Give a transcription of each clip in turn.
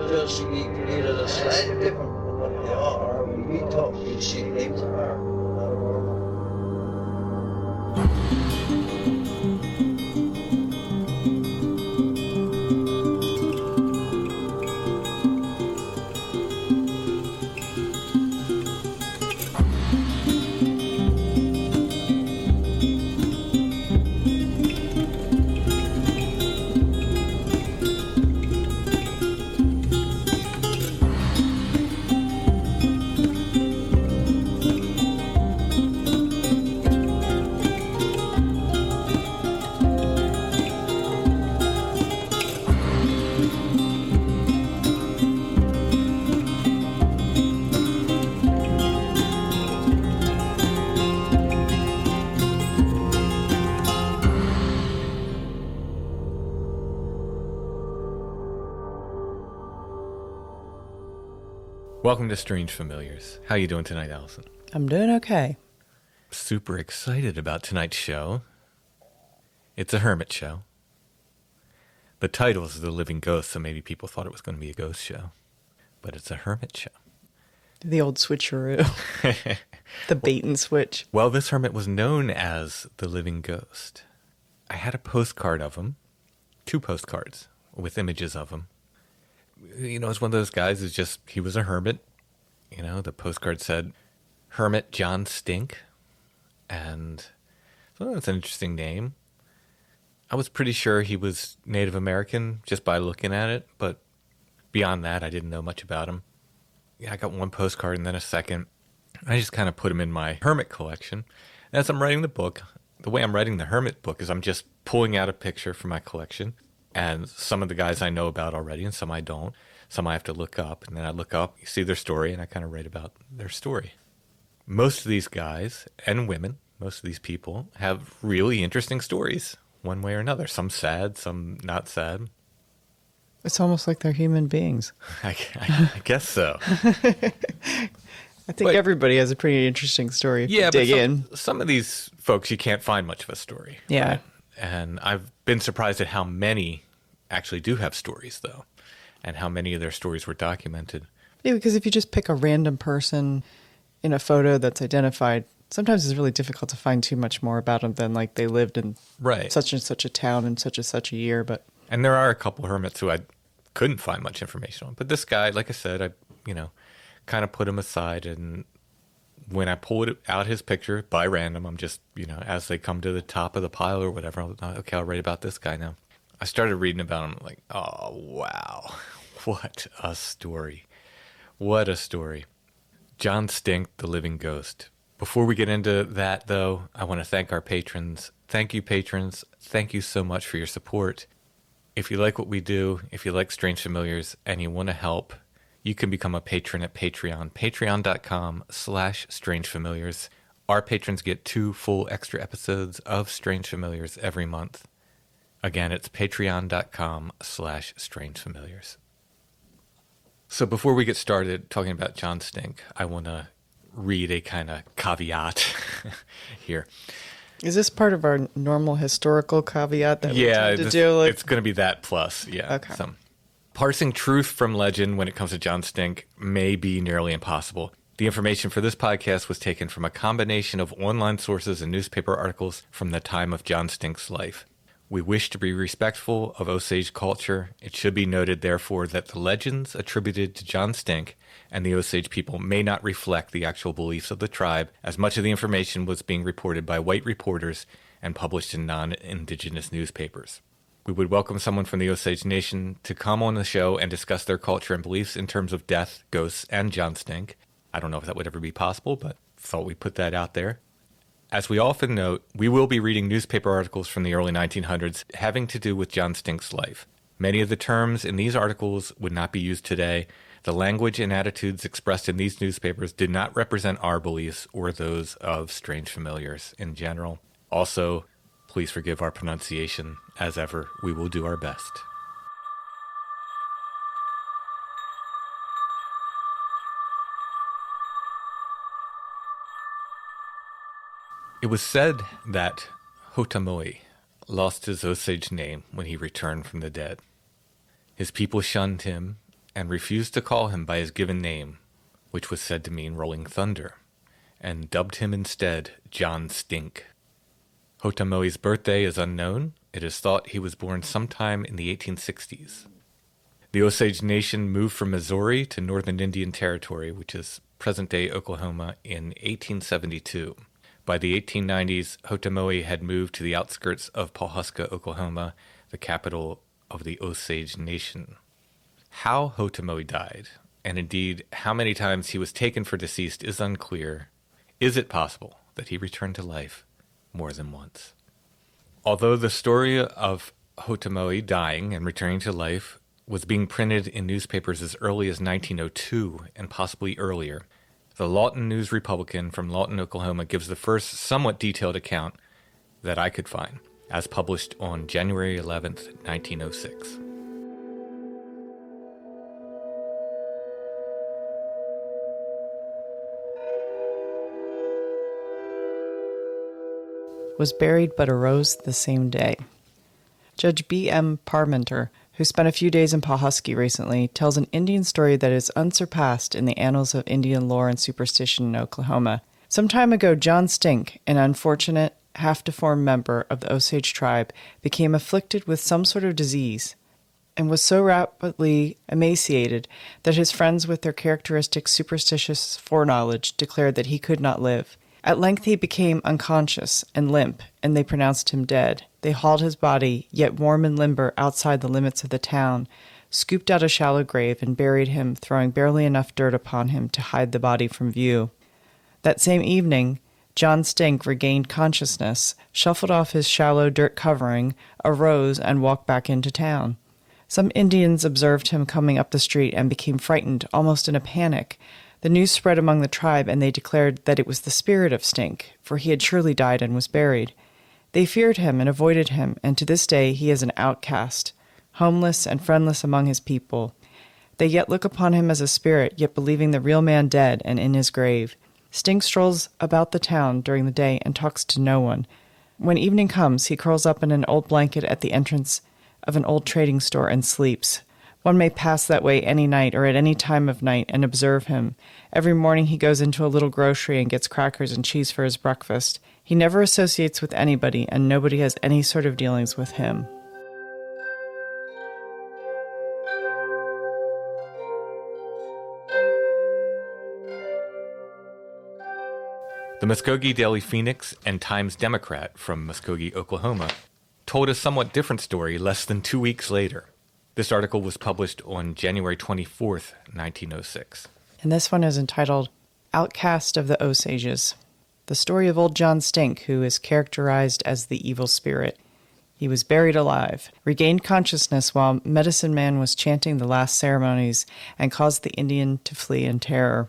Jesse Heagy to the side. It's different from what they are. We talk, we see names are. Welcome to Strange Familiars. How you doing tonight, Allison? I'm doing okay. Super excited about tonight's show. It's a hermit show. The title is The Living Ghost, so maybe people thought it was going to be a ghost show. But it's a hermit show. The old switcheroo. The bait and switch. Well, this hermit was known as the Living Ghost. I had a postcard of him. 2 postcards with images of him. You know, it's one of those guys who's just, he was a hermit. You know, the postcard said, Hermit John Stink. And so that's an interesting name. I was pretty sure he was Native American just by looking at it. But beyond that, I didn't know much about him. Yeah, I got 1 postcard and then a second. I just kind of put him in my hermit collection. And as I'm writing the book, the way I'm writing the hermit book is I'm just pulling out a picture from my collection. And some of the guys I know about already, and some I don't. Some I have to look up. And then I look up, you see their story, and I kind of write about their story. Most of these guys and women, most of these people, have really interesting stories, one way or another. Some sad, some not sad. It's almost like they're human beings. I guess so. I think everybody has a pretty interesting story if you dig in. Some of these folks, you can't find much of a story. Yeah. Right? And I've been surprised at how many actually do have stories, though, and how many of their stories were documented. Yeah, because if you just pick a random person in a photo that's identified, sometimes it's really difficult to find too much more about them than like they lived in such and such a town in such and such a year. And there are a couple hermits who I couldn't find much information on. But this guy, like I said, I kind of put him aside. And when I pulled out his picture by random, I'm just, as they come to the top of the pile or whatever, I'll write about this guy now. I started reading about him like, oh, wow. What a story. What a story. John Stink, the Living Ghost. Before we get into that, though, I want to thank our patrons. Thank you, patrons. Thank you so much for your support. If you like what we do, if you like Strange Familiars, and you want to help, you can become a patron at Patreon. Patreon.com/strangefamiliars. Our patrons get 2 full extra episodes of Strange Familiars every month. Again, it's patreon.com/strangefamiliars. So before we get started talking about John Stink, I want to read a kind of caveat here. Is this part of our normal historical caveat that we tend to do? It's going to be that plus, yeah. Okay. Parsing truth from legend when it comes to John Stink may be nearly impossible. The information for this podcast was taken from a combination of online sources and newspaper articles from the time of John Stink's life. We wish to be respectful of Osage culture. It should be noted, therefore, that the legends attributed to John Stink and the Osage people may not reflect the actual beliefs of the tribe, as much of the information was being reported by white reporters and published in non-indigenous newspapers. We would welcome someone from the Osage Nation to come on the show and discuss their culture and beliefs in terms of death, ghosts, and John Stink. I don't know if that would ever be possible, but thought we'd put that out there. As we often note, we will be reading newspaper articles from the early 1900s having to do with John Stink's life. Many of the terms in these articles would not be used today. The language and attitudes expressed in these newspapers did not represent our beliefs or those of Strange Familiars in general. Also, please forgive our pronunciation. As ever, we will do our best. It was said that Hotamoi lost his Osage name when he returned from the dead. His people shunned him and refused to call him by his given name, which was said to mean rolling thunder, and dubbed him instead John Stink. Hotamoe's birthday is unknown. It is thought he was born sometime in the 1860s. The Osage Nation moved from Missouri to Northern Indian Territory, which is present-day Oklahoma, in 1872. By the 1890s, Hotamoe had moved to the outskirts of Pawhuska, Oklahoma, the capital of the Osage Nation. How Hotamoe died, and indeed how many times he was taken for deceased, is unclear. Is it possible that he returned to life more than once? Although the story of Hotamoe dying and returning to life was being printed in newspapers as early as 1902 and possibly earlier, the Lawton News-Republican from Lawton, Oklahoma gives the first somewhat detailed account that I could find, as published on January 11th, 1906. Was buried but arose the same day. Judge B.M. Parmenter, who spent a few days in Pawhuska recently, tells an Indian story that is unsurpassed in the annals of Indian lore and superstition in Oklahoma. Some time ago, John Stink, an unfortunate, half-deformed member of the Osage tribe, became afflicted with some sort of disease and was so rapidly emaciated that his friends, with their characteristic superstitious foreknowledge, declared that he could not live. At length he became unconscious and limp, and they pronounced him dead. They hauled his body, yet warm and limber, outside the limits of the town, scooped out a shallow grave, and buried him, throwing barely enough dirt upon him to hide the body from view. That same evening, John Stink regained consciousness, shuffled off his shallow dirt covering, arose, and walked back into town. Some Indians observed him coming up the street and became frightened, almost in a panic. The news spread among the tribe, and they declared that it was the spirit of Stink, for he had surely died and was buried. They feared him and avoided him, and to this day he is an outcast, homeless and friendless among his people. They yet look upon him as a spirit, yet believing the real man dead and in his grave. Stink strolls about the town during the day and talks to no one. When evening comes, he curls up in an old blanket at the entrance of an old trading store and sleeps. One may pass that way any night or at any time of night and observe him. Every morning he goes into a little grocery and gets crackers and cheese for his breakfast. He never associates with anybody, and nobody has any sort of dealings with him. The Muskogee Daily Phoenix and Times Democrat from Muskogee, Oklahoma, told a somewhat different story less than 2 weeks later. This article was published on January 24th, 1906. And this one is entitled, Outcast of the Osages. The story of old John Stink, who is characterized as the evil spirit. He was buried alive, regained consciousness while Medicine Man was chanting the last ceremonies, and caused the Indian to flee in terror.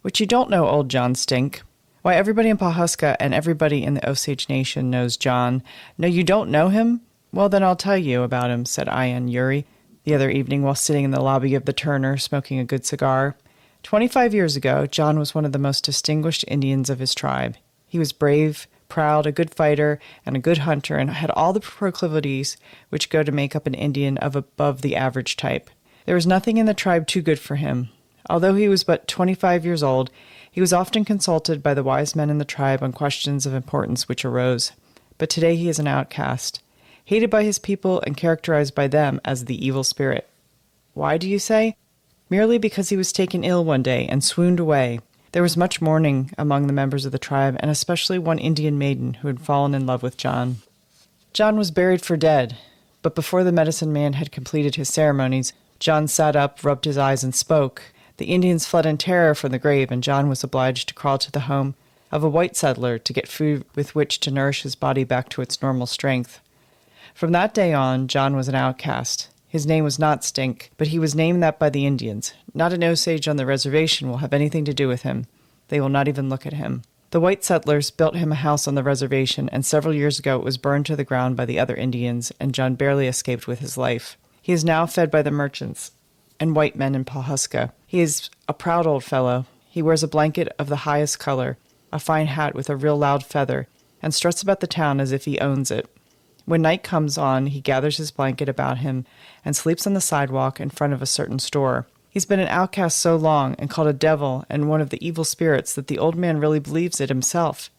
Which you don't know old John Stink. Why, everybody in Pawhuska and everybody in the Osage Nation knows John. No, you don't know him? Well, then I'll tell you about him, said Ian Uri the other evening while sitting in the lobby of the Turner smoking a good cigar. 25 years ago, John was one of the most distinguished Indians of his tribe. He was brave, proud, a good fighter, and a good hunter, and had all the proclivities which go to make up an Indian of above the average type. There was nothing in the tribe too good for him. Although he was but 25 years old, he was often consulted by the wise men in the tribe on questions of importance which arose. But today he is an outcast, hated by his people and characterized by them as the evil spirit. Why, do you say? Merely because he was taken ill one day and swooned away. There was much mourning among the members of the tribe, and especially one Indian maiden who had fallen in love with John. John was buried for dead, but before the medicine man had completed his ceremonies, John sat up, rubbed his eyes, and spoke. The Indians fled in terror from the grave, and John was obliged to crawl to the home of a white settler to get food with which to nourish his body back to its normal strength. From that day on, John was an outcast. His name was not Stink, but he was named that by the Indians. Not an Osage on the reservation will have anything to do with him. They will not even look at him. The white settlers built him a house on the reservation, and several years ago it was burned to the ground by the other Indians, and John barely escaped with his life. He is now fed by the merchants and white men in Pawhuska. He is a proud old fellow. He wears a blanket of the highest color, a fine hat with a real loud feather, and struts about the town as if he owns it. When night comes on, he gathers his blanket about him and sleeps on the sidewalk in front of a certain store. He's been an outcast so long and called a devil and one of the evil spirits that the old man really believes it himself.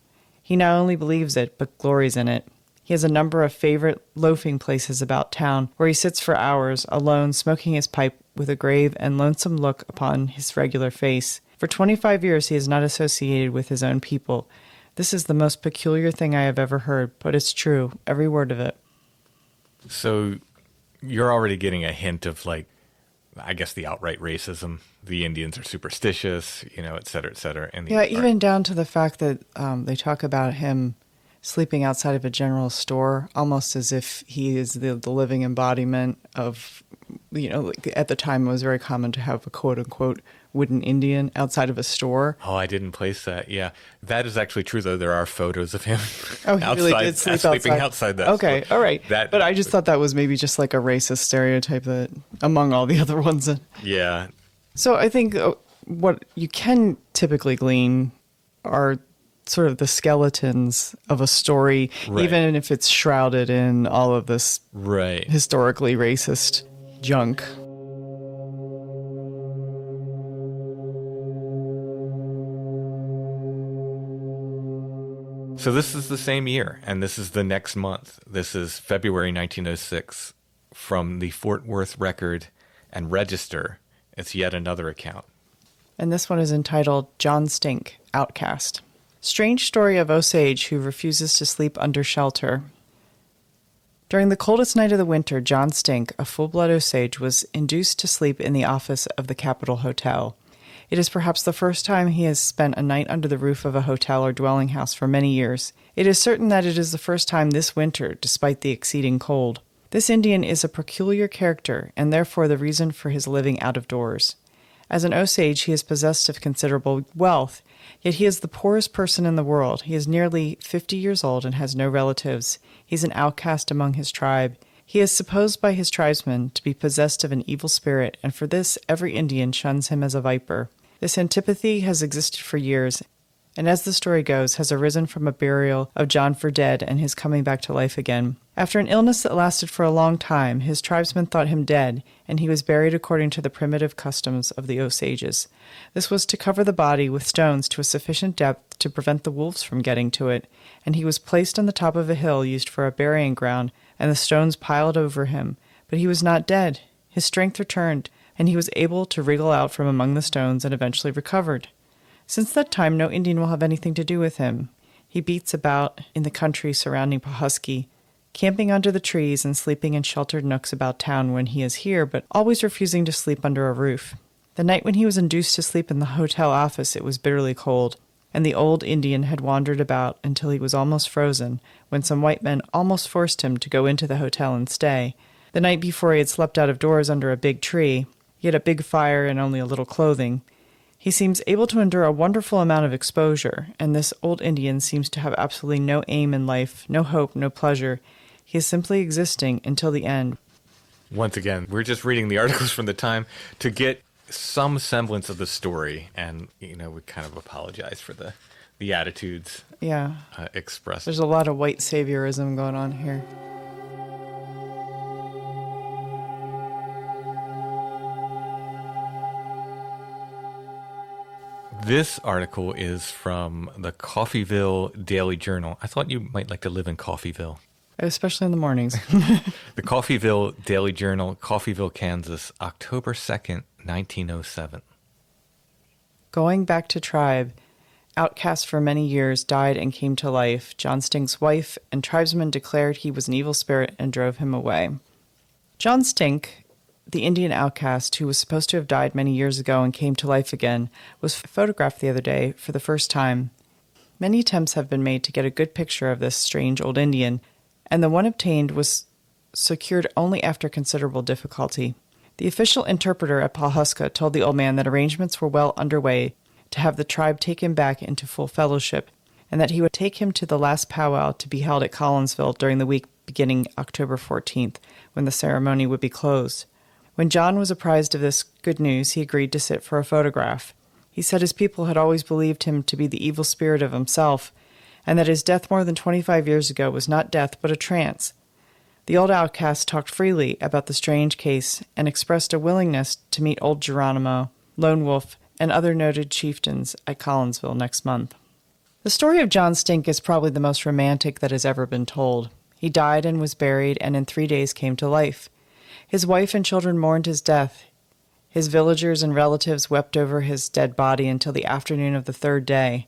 He not only believes it, but glories in it. He has a number of favorite loafing places about town where he sits for hours, alone, smoking his pipe with a grave and lonesome look upon his regular face. For 25 years he is not associated with his own people. This is the most peculiar thing I have ever heard, but it's true, every word of it. So you're already getting a hint of, like, I guess the outright racism. The Indians are superstitious, et cetera, et cetera. And even down to the fact that they talk about him sleeping outside of a general store, almost as if he is the living embodiment of, like at the time it was very common to have a quote-unquote wooden Indian outside of a store. Oh, I didn't place that. Yeah. That is actually true, though. There are photos of him Really did sleeping outside that Okay, store. all right. But I just thought that was maybe just like a racist stereotype that among all the other ones. Yeah. So I think what you can typically glean are sort of the skeletons of a story, right, even if it's shrouded in all of this right, historically racist junk. So this is the same year, and this is the next month. This is February 1906. From the Fort Worth Record and Register, it's yet another account. And this one is entitled John Stink, Outcast. Strange story of Osage who refuses to sleep under shelter. During the coldest night of the winter, John Stink, a full-blood Osage, was induced to sleep in the office of the Capitol Hotel. It is perhaps the first time he has spent a night under the roof of a hotel or dwelling house for many years. It is certain that it is the first time this winter, despite the exceeding cold. This Indian is a peculiar character, and therefore the reason for his living out of doors. As an Osage, he is possessed of considerable wealth, yet he is the poorest person in the world. He is nearly 50 years old and has no relatives. He is an outcast among his tribe. He is supposed by his tribesmen to be possessed of an evil spirit, and for this every Indian shuns him as a viper. This antipathy has existed for years, and as the story goes, has arisen from a burial of John for dead and his coming back to life again. After an illness that lasted for a long time, his tribesmen thought him dead, and he was buried according to the primitive customs of the Osages. This was to cover the body with stones to a sufficient depth to prevent the wolves from getting to it, and he was placed on the top of a hill used for a burying ground, and the stones piled over him. But he was not dead. His strength returned, and he was able to wriggle out from among the stones and eventually recovered. Since that time, no Indian will have anything to do with him. He beats about in the country surrounding Pawhuska, camping under the trees and sleeping in sheltered nooks about town when he is here, but always refusing to sleep under a roof. The night when he was induced to sleep in the hotel office, it was bitterly cold, and the old Indian had wandered about until he was almost frozen, when some white men almost forced him to go into the hotel and stay. The night before he had slept out of doors under a big tree. He had a big fire and only a little clothing. He seems able to endure a wonderful amount of exposure, and this old Indian seems to have absolutely no aim in life, no hope, no pleasure. He is simply existing until the end. Once again, we're just reading the articles from the time to get some semblance of the story, and, we kind of apologize for the attitudes expressed. There's a lot of white saviorism going on here. This article is from the Coffeyville Daily Journal. I thought you might like to live in Coffeyville. Especially in the mornings. The Coffeyville Daily Journal, Coffeyville, Kansas, October 2nd, 1907. Going back to tribe, outcast for many years, died and came to life. John Stink's wife and tribesmen declared he was an evil spirit and drove him away. John Stink, the Indian outcast who was supposed to have died many years ago and came to life again, was photographed the other day for the first time. Many attempts have been made to get a good picture of this strange old Indian, and the one obtained was secured only after considerable difficulty. The official interpreter at Pawhuska told the old man that arrangements were well underway to have the tribe take him back into full fellowship, and that he would take him to the last powwow to be held at Collinsville during the week beginning October 14th, when the ceremony would be closed. When John was apprised of this good news, he agreed to sit for a photograph. He said his people had always believed him to be the evil spirit of himself, and that his death more than 25 years ago was not death but a trance. The old outcast talked freely about the strange case and expressed a willingness to meet old Geronimo, Lone Wolf, and other noted chieftains at Collinsville next month. The story of John Stink is probably the most romantic that has ever been told. He died and was buried, and in 3 days came to life. His wife and children mourned his death. His villagers and relatives wept over his dead body until the afternoon of the 3rd day.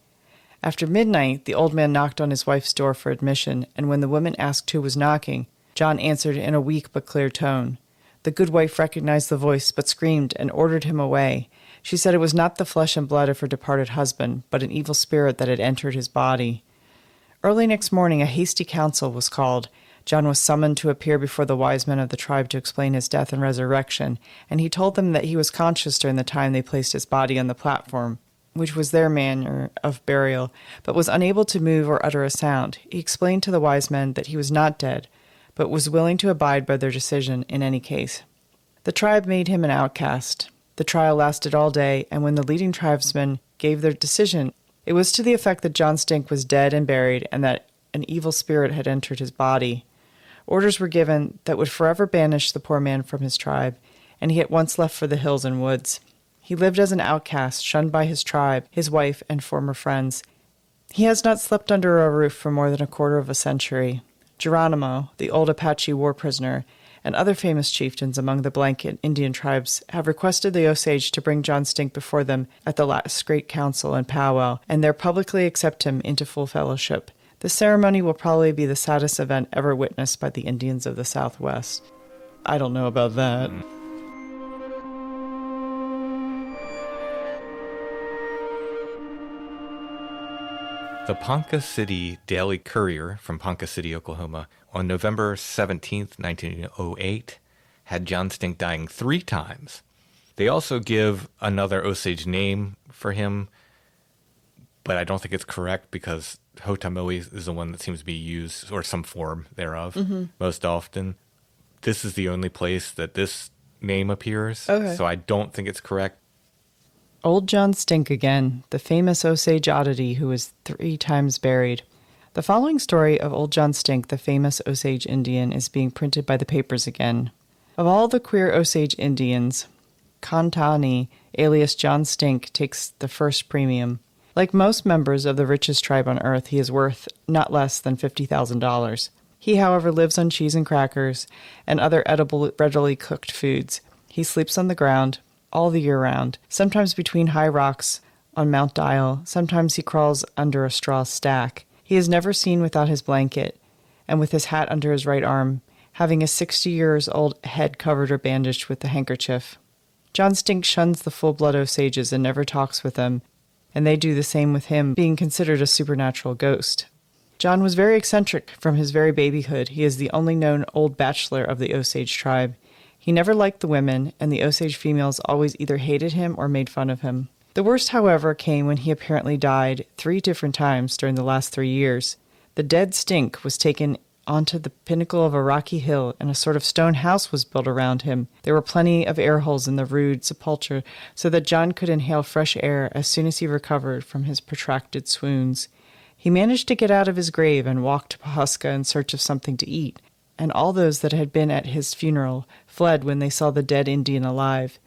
After midnight, the old man knocked on his wife's door for admission, and when the woman asked who was knocking, John answered in a weak but clear tone. The good wife recognized the voice, but screamed and ordered him away. She said it was not the flesh and blood of her departed husband, but an evil spirit that had entered his body. Early next morning, a hasty council was called. John was summoned to appear before the wise men of the tribe to explain his death and resurrection, and he told them that he was conscious during the time they placed his body on the platform, which was their manner of burial, but was unable to move or utter a sound. He explained to the wise men that he was not dead, but was willing to abide by their decision in any case. The tribe made him an outcast. The trial lasted all day, and when the leading tribesmen gave their decision, it was to the effect that John Stink was dead and buried, and that an evil spirit had entered his body. Orders were given that would forever banish the poor man from his tribe, and he at once left for the hills and woods. He lived as an outcast, shunned by his tribe, his wife, and former friends. He has not slept under a roof for more than a quarter of a century. Geronimo, the old Apache war prisoner, and other famous chieftains among the blanket Indian tribes have requested the Osage to bring John Stink before them at the last great council in Powwow, and there publicly accept him into full fellowship. This ceremony will probably be the saddest event ever witnessed by the Indians of the Southwest. I don't know about that. The Ponca City Daily Courier from Ponca City, Oklahoma, on November 17th, 1908, had John Stink dying 3 times. They also give another Osage name for him, but I don't think it's correct because Hotamui is the one that seems to be used, or some form thereof, most often. This is the only place that this name appears, so I don't think it's correct. Old John Stink again, the famous Osage oddity who was 3 times buried. The following story of Old John Stink, the famous Osage Indian, is being printed by the papers again. Of all the queer Osage Indians, Kantani, alias John Stink, takes the first premium. Like most members of the richest tribe on earth, he is worth not less than $50,000. He, however, lives on cheese and crackers and other edible, readily cooked foods. He sleeps on the ground all the year round, sometimes between high rocks on Mount Dial, sometimes he crawls under a straw stack. He is never seen without his blanket, and with his hat under his right arm, having a 60-year-old head covered or bandaged with a handkerchief. John Stink shuns the full-blood Osages and never talks with them, and they do the same with him, being considered a supernatural ghost. John was very eccentric from his very babyhood. He is the only known old bachelor of the Osage tribe. He never liked the women, and the Osage females always either hated him or made fun of him. The worst, however, came when he apparently died 3 different times during the last 3 years. The dead Stink was taken onto the pinnacle of a rocky hill, and a sort of stone house was built around him. There were plenty of air holes in the rude sepulchre, so that John could inhale fresh air as soon as he recovered from his protracted swoons. He managed to get out of his grave and walk to Pawhuska in search of something to eat, and all those that had been at his funeral fled when they saw the dead Indian alive.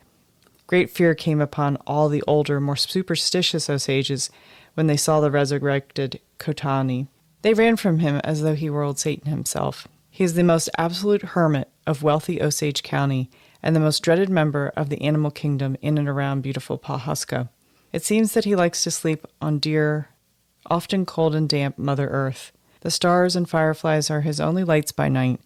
Great fear came upon all the older, more superstitious Osages when they saw the resurrected Kotani. They ran from him as though he were old Satan himself. He is the most absolute hermit of wealthy Osage County and the most dreaded member of the animal kingdom in and around beautiful Pawhuska. It seems that he likes to sleep on dear, often cold and damp Mother Earth. The stars and fireflies are his only lights by night.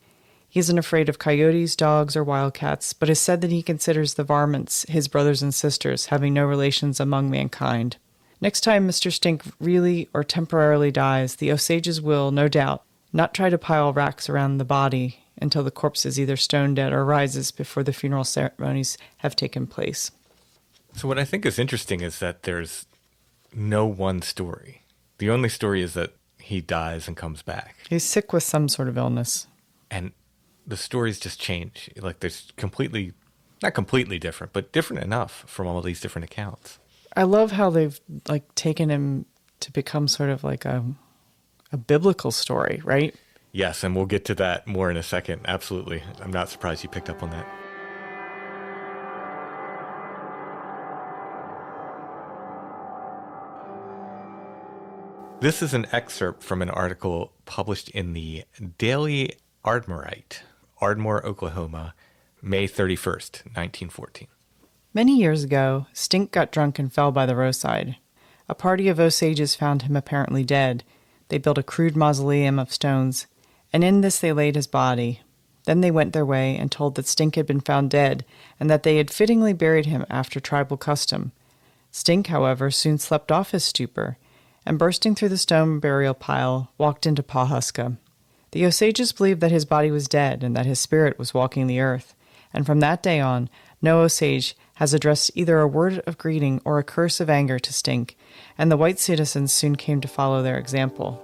He isn't afraid of coyotes, dogs, or wildcats, but is said that he considers the varmints his brothers and sisters, having no relations among mankind. Next time Mr. Stink really or temporarily dies, the Osages will, no doubt, not try to pile racks around the body until the corpse is either stone dead or rises before the funeral ceremonies have taken place. So what I think is interesting is that there's no one story. The only story is that he dies and comes back. He's sick with some sort of illness. And the stories just change. Like there's completely, not completely different, but different enough from all these different accounts. I love how they've taken him to become sort of like a biblical story, right? Yes, and we'll get to that more in a second. Absolutely. I'm not surprised you picked up on that. This is an excerpt from an article published in the Daily Ardmorite, Ardmore, Oklahoma, May 31st, 1914. Many years ago, Stink got drunk and fell by the roadside. A party of Osages found him apparently dead. They built a crude mausoleum of stones, and in this they laid his body. Then they went their way and told that Stink had been found dead, and that they had fittingly buried him after tribal custom. Stink, however, soon slept off his stupor, and bursting through the stone burial pile, walked into Pawhuska. The Osages believed that his body was dead and that his spirit was walking the earth, and from that day on, no Osage has addressed either a word of greeting or a curse of anger to Stink, and the white citizens soon came to follow their example.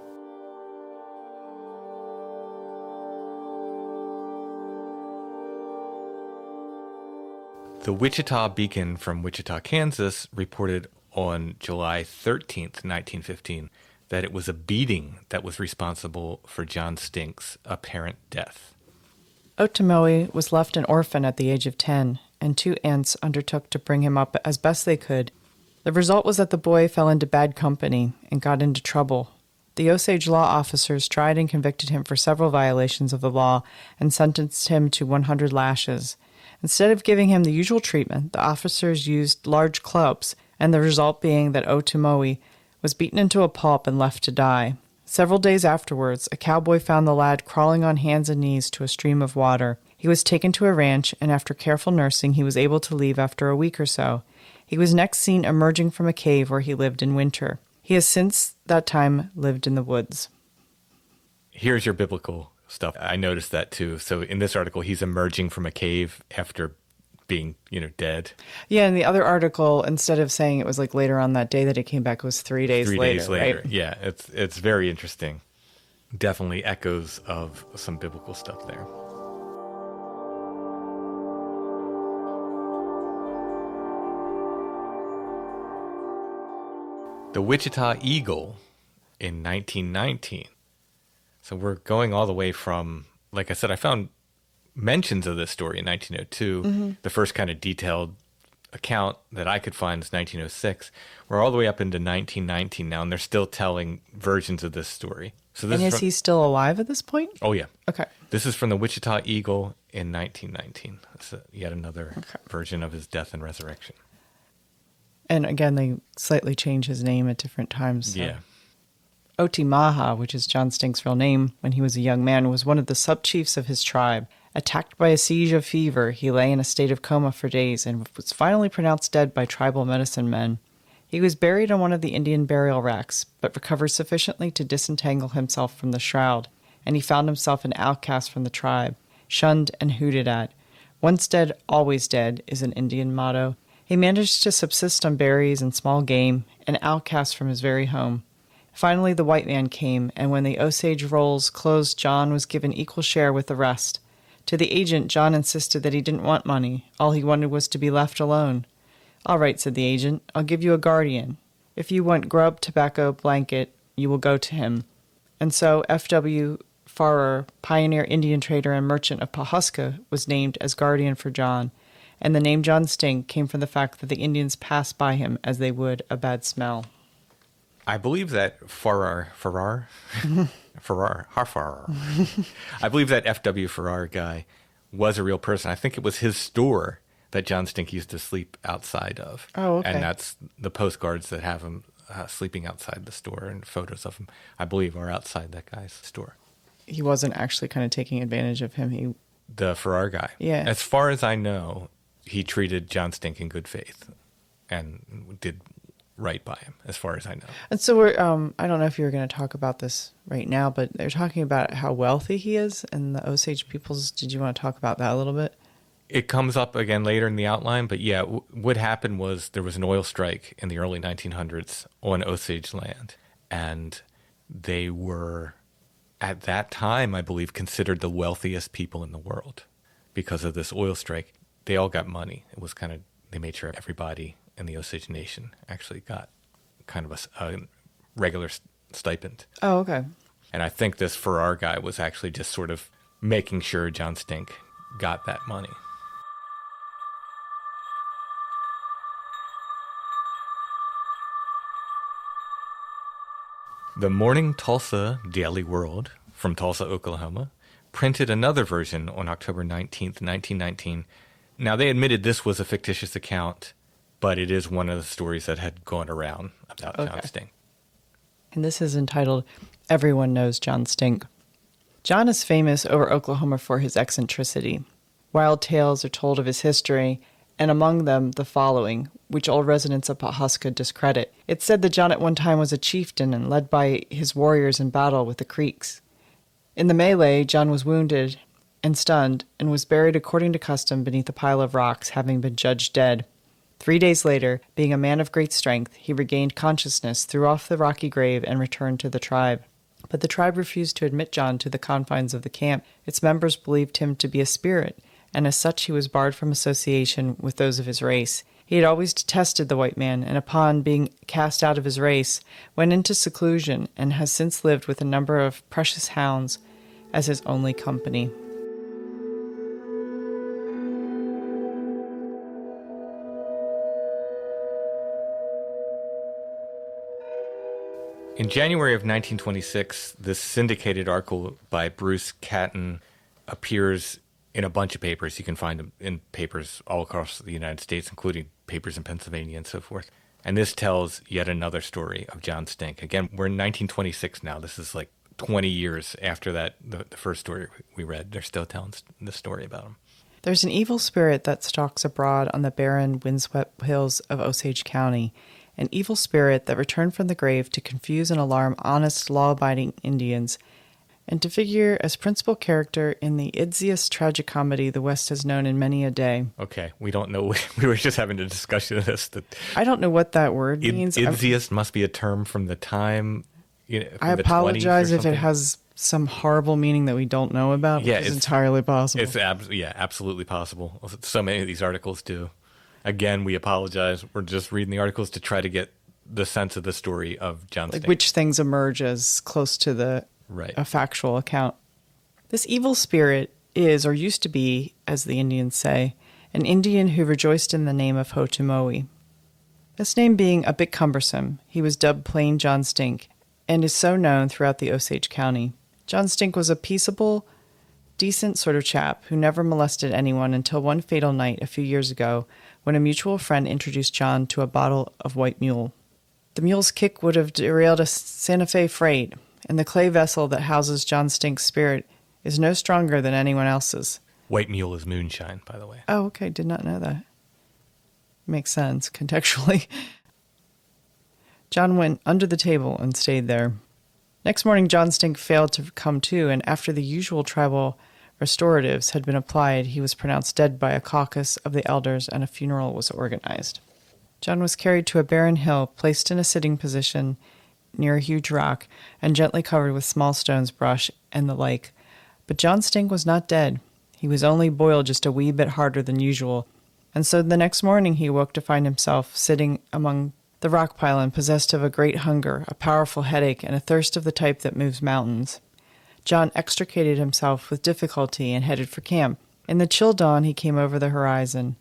The Wichita Beacon from Wichita, Kansas, reported on July 13th, 1915, that it was a beating that was responsible for John Stink's apparent death. Otomoe was left an orphan at the age of 10, and 2 aunts undertook to bring him up as best they could. The result was that the boy fell into bad company and got into trouble. The Osage law officers tried and convicted him for several violations of the law and sentenced him to 100 lashes. Instead of giving him the usual treatment, the officers used large clubs, and the result being that Otomoe was beaten into a pulp and left to die. Several days afterwards, a cowboy found the lad crawling on hands and knees to a stream of water. He was taken to a ranch, and after careful nursing, he was able to leave after a week or so. He was next seen emerging from a cave where he lived in winter. He has since that time lived in the woods. Here's your biblical stuff. I noticed that too. So in this article, he's emerging from a cave after being, dead. Yeah, in the other article, instead of saying it was like later on that day that it came back, it was 3 days later. 3 days later. Right? Yeah, it's very interesting. Definitely echoes of some biblical stuff there. The Wichita Eagle in 1919. So we're going all the way from, like I said, I found mentions of this story in 1902. Mm-hmm. The first kind of detailed account that I could find is 1906. We're all the way up into 1919 now, and they're still telling versions of this story. So this is he still alive at this point? Oh, yeah. Okay. This is from the Wichita Eagle in 1919. It's yet another version of his death and resurrection. And again, they slightly change his name at different times. So. Yeah. Otimaha, which is John Stink's real name when he was a young man, was one of the sub-chiefs of his tribe. Attacked by a siege of fever, he lay in a state of coma for days and was finally pronounced dead by tribal medicine men. He was buried on one of the Indian burial racks, but recovered sufficiently to disentangle himself from the shroud, and he found himself an outcast from the tribe, shunned and hooted at. Once dead, always dead is an Indian motto. He managed to subsist on berries and small game, an outcast from his very home. Finally, the white man came, and when the Osage rolls closed, John was given equal share with the rest. To the agent, John insisted that he didn't want money. All he wanted was to be left alone. "All right," said the agent, "I'll give you a guardian. If you want grub, tobacco, blanket, you will go to him." And so F.W. Farrar, pioneer Indian trader and merchant of Pawhuska, was named as guardian for John, and the name John Stink came from the fact that the Indians passed by him as they would a bad smell. I believe that Farrar. I believe that F.W. Farrar guy was a real person. I think it was his store that John Stink used to sleep outside of. Oh, okay. And that's the postcards that have him sleeping outside the store, and photos of him, I believe, are outside that guy's store. He wasn't actually kind of taking advantage of him. The Farrar guy. Yeah. As far as I know, he treated John Stink in good faith and did right by him, as far as I know. And so we're, I don't know if you were going to talk about this right now, but they're talking about how wealthy he is and the Osage peoples. Did you want to talk about that a little bit? It comes up again later in the outline, but yeah, what happened was there was an oil strike in the early 1900s on Osage land, and they were, at that time, I believe, considered the wealthiest people in the world because of this oil strike. They all got money. It was kind of, they made sure everybody in the Osage Nation actually got kind of a regular stipend. Oh, okay. And I think this Farrar guy was actually just sort of making sure John Stink got that money. The Morning Tulsa Daily World from Tulsa, Oklahoma, printed another version on October 19th, 1919. Now, they admitted this was a fictitious account, but it is one of the stories that had gone around about John Stink. And this is entitled, Everyone Knows John Stink. John is famous over Oklahoma for his eccentricity. Wild tales are told of his history, and among them the following, which old residents of Pawhuska discredit. It's said that John at one time was a chieftain and led by his warriors in battle with the Creeks. In the melee, John was wounded and stunned and was buried according to custom beneath a pile of rocks, having been judged dead. 3 days later, being a man of great strength, he regained consciousness, threw off the rocky grave, and returned to the tribe. But the tribe refused to admit John to the confines of the camp. Its members believed him to be a spirit, and as such he was barred from association with those of his race. He had always detested the white man, and upon being cast out of his race, went into seclusion, and has since lived with a number of precious hounds as his only company. In January of 1926, this syndicated article by Bruce Catton appears in a bunch of papers. You can find them in papers all across the United States, including papers in Pennsylvania and so forth. And this tells yet another story of John Stink. Again, we're in 1926 now. This is like 20 years after that, the first story we read. They're still telling the story about him. There's an evil spirit that stalks abroad on the barren, windswept hills of Osage County, an evil spirit that returned from the grave to confuse and alarm honest, law-abiding Indians, and to figure as principal character in the idsiest tragicomedy the West has known in many a day. Okay, we don't know. We were just having a discussion of this. I don't know what that word means. Idsiest must be a term from the time, from I apologize if it has some horrible meaning that we don't know about, which is entirely possible. It's absolutely possible. So many of these articles do. Again, we apologize. We're just reading the articles to try to get the sense of the story of John Stink. Which things emerge as close to a factual account. This evil spirit is, or used to be, as the Indians say, an Indian who rejoiced in the name of Hotumoe. This name being a bit cumbersome, he was dubbed plain John Stink, and is so known throughout the Osage County. John Stink was a peaceable, decent sort of chap who never molested anyone until one fatal night a few years ago when a mutual friend introduced John to a bottle of white mule. The mule's kick would have derailed a Santa Fe freight, and the clay vessel that houses John Stink's spirit is no stronger than anyone else's. White mule is moonshine, by the way. Oh, okay. Did not know that. Makes sense, contextually. John went under the table and stayed there. Next morning, John Stink failed to come to, and after the usual tribal restoratives had been applied, he was pronounced dead by a caucus of the elders, and a funeral was organized. John was carried to a barren hill, placed in a sitting position near a huge rock, and gently covered with small stones, brush, and the like. But John Stink was not dead. He was only boiled just a wee bit harder than usual, and so the next morning he awoke to find himself sitting among the rock pile, possessed of a great hunger, a powerful headache, and a thirst of the type that moves mountains. John extricated himself with difficulty and headed for camp. In the chill dawn, he came over the horizon.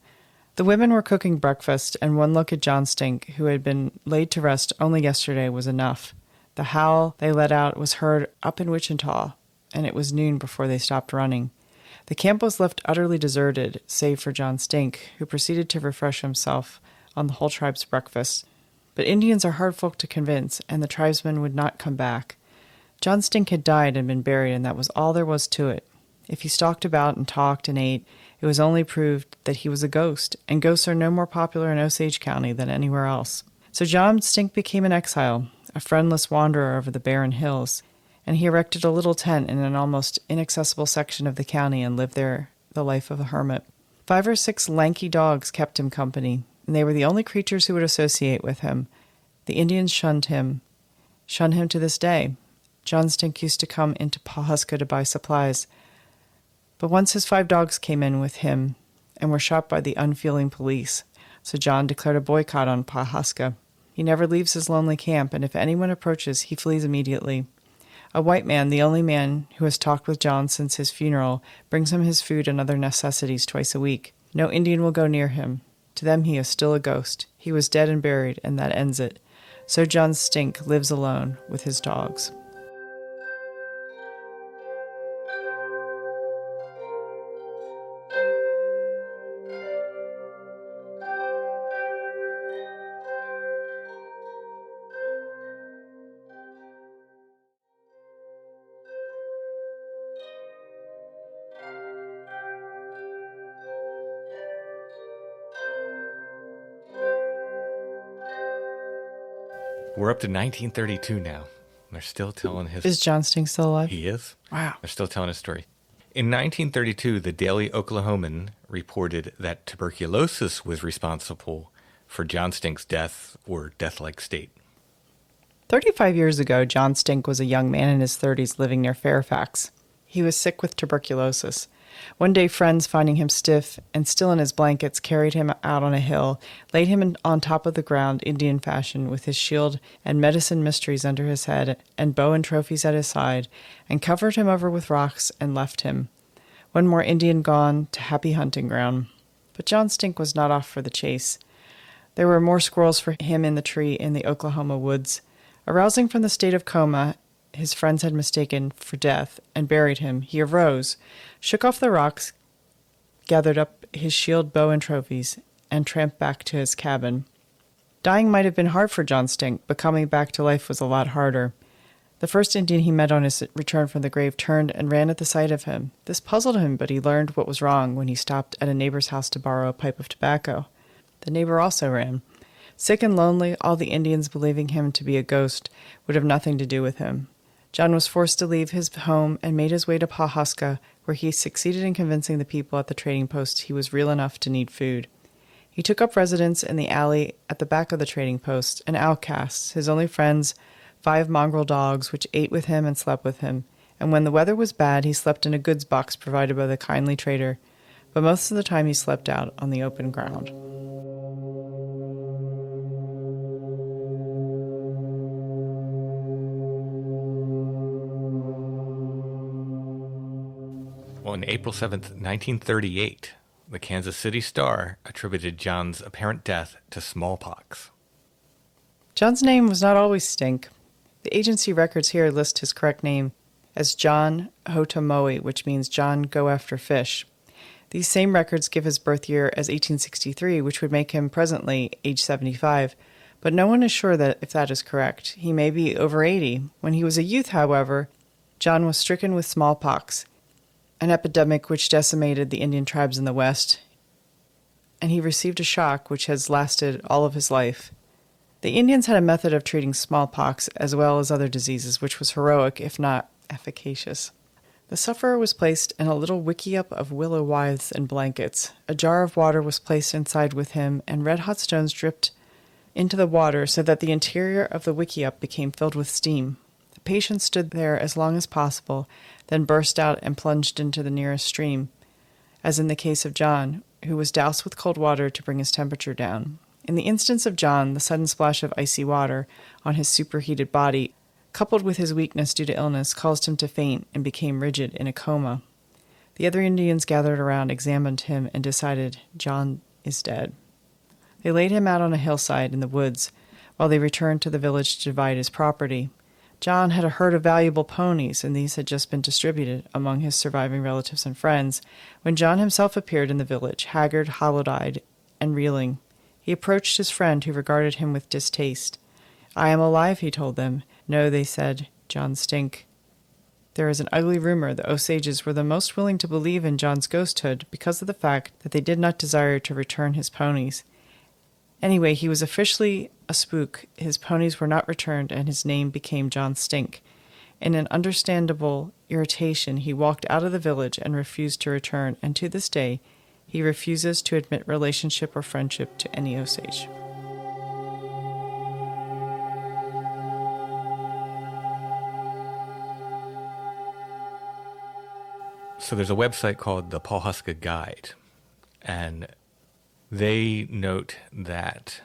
The women were cooking breakfast, and one look at John Stink, who had been laid to rest only yesterday, was enough. The howl they let out was heard up in Wichita, and it was noon before they stopped running. The camp was left utterly deserted, save for John Stink, who proceeded to refresh himself on the whole tribe's breakfast. But Indians are hard folk to convince, and the tribesmen would not come back. John Stink had died and been buried, and that was all there was to it. If he stalked about and talked and ate, it was only proved that he was a ghost, and ghosts are no more popular in Osage County than anywhere else. So John Stink became an exile, a friendless wanderer over the barren hills, and he erected a little tent in an almost inaccessible section of the county and lived there the life of a hermit. 5 or 6 lanky dogs kept him company, and they were the only creatures who would associate with him. The Indians shun him to this day. John Stink used to come into Pawhuska to buy supplies, but once his 5 dogs came in with him and were shot by the unfeeling police, so John declared a boycott on Pawhuska. He never leaves his lonely camp, and if anyone approaches, he flees immediately. A white man, the only man who has talked with John since his funeral, brings him his food and other necessities twice a week. No Indian will go near him. To them he is still a ghost. He was dead and buried, and that ends it. So John Stink lives alone with his dogs. We're up to 1932 now. They're still telling his... Is John Stink still alive? He is. Wow. They're still telling his story. In 1932, the Daily Oklahoman reported that tuberculosis was responsible for John Stink's death or death-like state. 35 years ago, John Stink was a young man in his 30s living near Fairfax. He was sick with tuberculosis. One day, friends, finding him stiff and still in his blankets, carried him out on a hill, laid him on top of the ground, Indian fashion, with his shield and medicine mysteries under his head and bow and trophies at his side, and covered him over with rocks and left him. One more Indian gone to happy hunting ground. But John Stink was not off for the chase. There were more squirrels for him in the tree in the Oklahoma woods. Arousing from the state of coma his friends had mistaken for death and buried him, he arose, shook off the rocks, gathered up his shield, bow, and trophies, and tramped back to his cabin. Dying might have been hard for John Stink, but coming back to life was a lot harder. The first Indian he met on his return from the grave turned and ran at the sight of him. This puzzled him, but he learned what was wrong when he stopped at a neighbor's house to borrow a pipe of tobacco. The neighbor also ran. Sick and lonely, all the Indians believing him to be a ghost would have nothing to do with him. John was forced to leave his home and made his way to Pawhuska, where he succeeded in convincing the people at the trading post he was real enough to need food. He took up residence in the alley at the back of the trading post, an outcast, his only friends, 5 mongrel dogs, which ate with him and slept with him, and when the weather was bad, he slept in a goods box provided by the kindly trader, but most of the time he slept out on the open ground. On April 7th, 1938, the Kansas City Star attributed John's apparent death to smallpox. John's name was not always Stink. The agency records here list his correct name as John Hotomoe, which means John Go After Fish. These same records give his birth year as 1863, which would make him presently age 75, but no one is sure that if that is correct. He may be over 80. When he was a youth, however, John was stricken with smallpox, an epidemic which decimated the Indian tribes in the West, and he received a shock which has lasted all of his life. The Indians had a method of treating smallpox as well as other diseases which was heroic, if not efficacious. The sufferer was placed in a little wickiup of willow withes and blankets. A jar of water was placed inside with him, and red-hot stones dripped into the water so that the interior of the wickiup became filled with steam. The patient stood there as long as possible, then burst out and plunged into the nearest stream, as in the case of John, who was doused with cold water to bring his temperature down. In the instance of John, the sudden splash of icy water on his superheated body, coupled with his weakness due to illness, caused him to faint and became rigid in a coma. The other Indians gathered around, examined him, and decided John is dead. They laid him out on a hillside in the woods while they returned to the village to divide his property. John had a herd of valuable ponies, and these had just been distributed among his surviving relatives and friends, when John himself appeared in the village, haggard, hollow-eyed, and reeling. He approached his friend, who regarded him with distaste. "I am alive," he told them. "No," they said, "John Stink." There is an ugly rumor the Osages were the most willing to believe in John's ghosthood because of the fact that they did not desire to return his ponies. Anyway, he was officially a spook. His ponies were not returned, and his name became John Stink. In an understandable irritation, he walked out of the village and refused to return, and to this day, he refuses to admit relationship or friendship to any Osage. So there's a website called the Pawhuska Guide, and they note that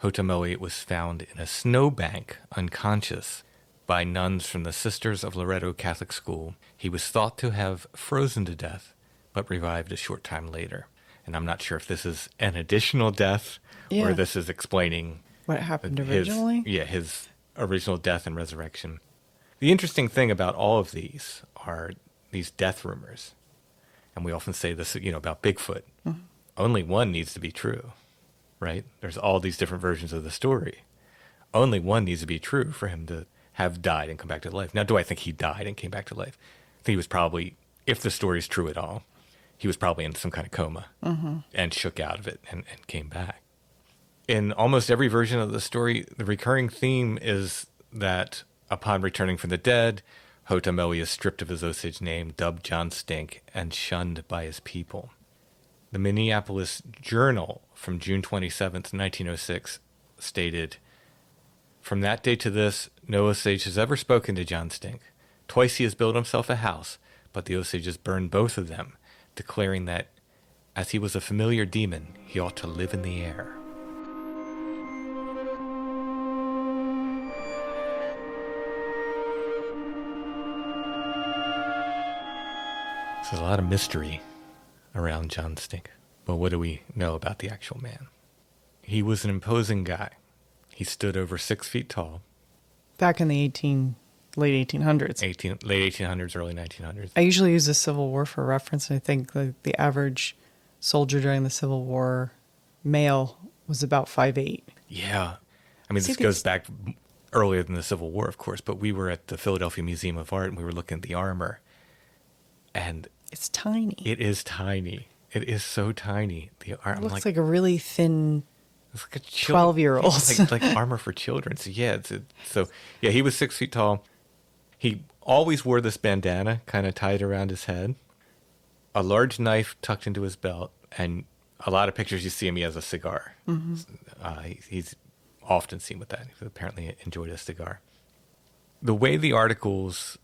Hotomoe was found in a snowbank, unconscious, by nuns from the Sisters of Loretto Catholic School. He was thought to have frozen to death, but revived a short time later. And I'm not sure if this is an additional death or this is explaining what happened originally. His original death and resurrection. The interesting thing about all of these are these death rumors. And we often say this, about Bigfoot. Mm-hmm. Only one needs to be true, right? There's all these different versions of the story. Only one needs to be true for him to have died and come back to life. Now, do I think he died and came back to life? I think he was probably, if the story is true at all, he was probably in some kind of coma and shook out of it and came back. In almost every version of the story, the recurring theme is that upon returning from the dead, Hotamoi is stripped of his Osage name, dubbed John Stink, and shunned by his people. The Minneapolis Journal from June 27th, 1906 stated, "From that day to this, no Osage has ever spoken to John Stink. Twice he has built himself a house, but the Osages burned both of them, declaring that, as he was a familiar demon, he ought to live in the air." So there's a lot of mystery around John Stink. But what do we know about the actual man? He was an imposing guy. He stood over 6 feet tall. Back in the late 1800s. Late 1800s, early 1900s. I usually use the Civil War for reference. I think the average soldier during the Civil War, male, was about 5'8". Yeah. I mean, this goes back earlier than the Civil War, of course, but we were at the Philadelphia Museum of Art and we were looking at the armor. And it's tiny. It is tiny. It is so tiny. The armor looks like a really thin. It's like a 12-year-old. like armor for children. So he was 6 feet tall. He always wore this bandana kind of tied around his head, a large knife tucked into his belt, and a lot of pictures you see him, he has a cigar. Mm-hmm. He's often seen with that. He apparently enjoyed a cigar. The way the articles,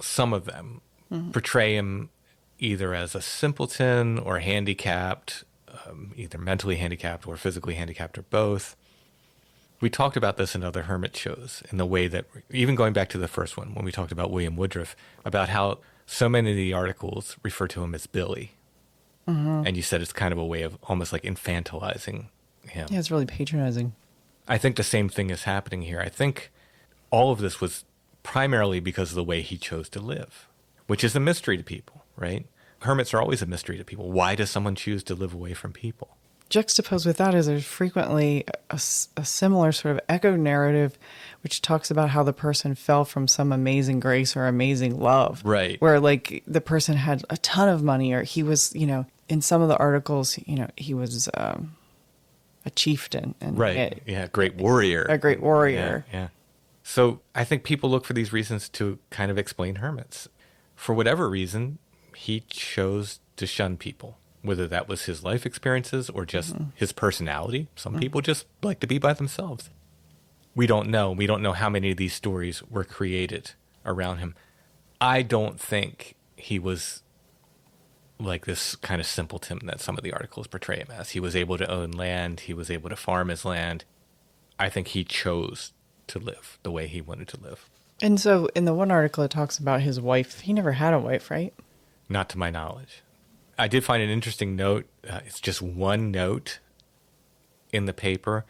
some of them, portray him either as a simpleton or handicapped, either mentally handicapped or physically handicapped or both. We talked about this in other hermit shows in the way that, even going back to the first one, when we talked about William Woodruff, about how so many of the articles refer to him as Billy. Mm-hmm. And you said it's kind of a way of almost like infantilizing him. Yeah, it's really patronizing. I think the same thing is happening here. I think all of this was primarily because of the way he chose to live, which is a mystery to people, right? Hermits are always a mystery to people. Why does someone choose to live away from people? Juxtaposed with that is there's frequently a similar sort of echo narrative which talks about how the person fell from some amazing grace or amazing love. Right. Where like the person had a ton of money, or he was, in some of the articles, he was a chieftain. And right. Great warrior. A great warrior. Yeah. So I think people look for these reasons to kind of explain hermits. For whatever reason, he chose to shun people. Whether that was his life experiences or just his personality. Some people just like to be by themselves. We don't know. We don't know how many of these stories were created around him. I don't think he was like this kind of simpleton that some of the articles portray him as. He was able to own land. He was able to farm his land. I think he chose to live the way he wanted to live. And so in the one article, it talks about his wife. He never had a wife, right? Not to my knowledge. I did find an interesting note. It's just one note in the paper,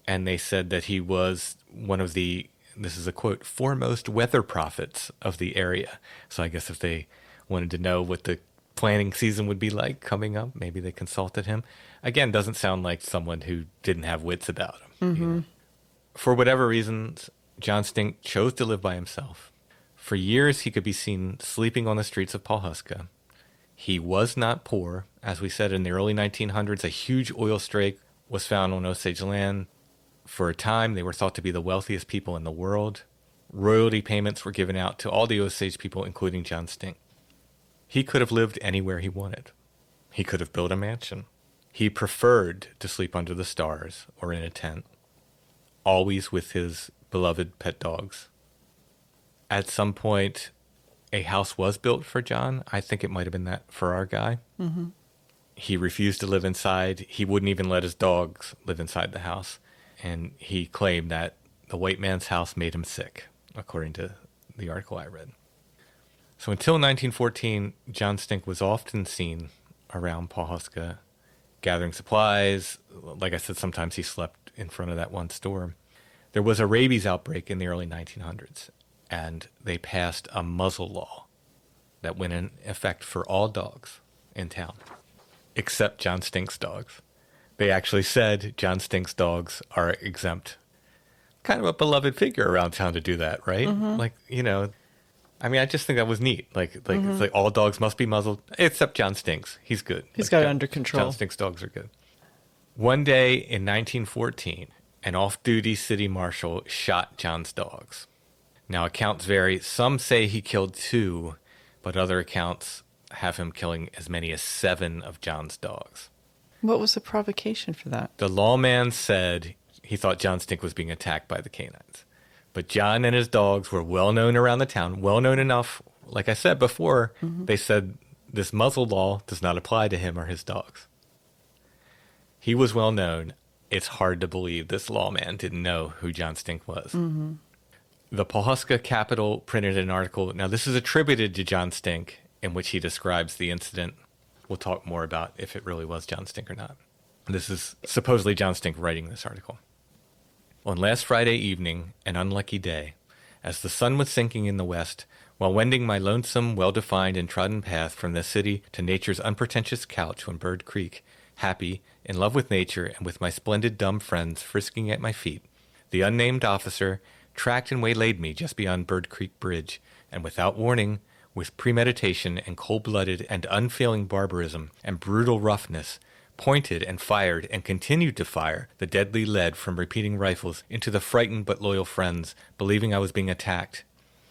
and they said that he was one of the, this is a quote, foremost weather prophets of the area. So I guess if they wanted to know what the planting season would be like coming up, maybe they consulted him. Again, doesn't sound like someone who didn't have wits about him. Mm-hmm. For whatever reasons, John Stink chose to live by himself. For years, he could be seen sleeping on the streets of Pawhuska. He was not poor. As we said, in the early 1900s, a huge oil strike was found on Osage land. For a time, they were thought to be the wealthiest people in the world. Royalty payments were given out to all the Osage people, including John Stink. He could have lived anywhere he wanted. He could have built a mansion. He preferred to sleep under the stars or in a tent, always with his beloved pet dogs. At some point, a house was built for John. I think it might have been that for our guy. Mm-hmm. He refused to live inside. He wouldn't even let his dogs live inside the house. And he claimed that the white man's house made him sick, according to the article I read. So until 1914, John Stink was often seen around Pawhuska, gathering supplies. Like I said, sometimes he slept in front of that one store. There was a rabies outbreak in the early 1900s, and they passed a muzzle law that went in effect for all dogs in town, except John Stink's dogs. They actually said John Stink's dogs are exempt. Kind of a beloved figure around town to do that, right? Mm-hmm. Like, you know, I mean, I just think that was neat. It's like all dogs must be muzzled, except John Stink's. He's good. He's got it under control. John Stink's dogs are good. One day in 1914, an off-duty city marshal shot John's dogs. Now, accounts vary. Some say he killed 2, but other accounts have him killing as many as 7 of John's dogs. What was the provocation for that? The lawman said he thought John Stink was being attacked by the canines. But John and his dogs were well known around the town, well known enough, like I said before, they said this muzzle law does not apply to him or his dogs. He was well known. It's hard to believe this lawman didn't know who John Stink was. Mm-hmm. The Pawhuska Capital printed an article. Now, this is attributed to John Stink, in which he describes the incident. We'll talk more about if it really was John Stink or not. This is supposedly John Stink writing this article. On last Friday evening, an unlucky day, as the sun was sinking in the west, while wending my lonesome, well-defined and trodden path from the city to nature's unpretentious couch on Bird Creek, happy, in love with nature, and with my splendid dumb friends frisking at my feet, the unnamed officer tracked and waylaid me just beyond Bird Creek Bridge, and without warning, with premeditation and cold-blooded and unfailing barbarism and brutal roughness, pointed and fired and continued to fire the deadly lead from repeating rifles into the frightened but loyal friends, believing I was being attacked.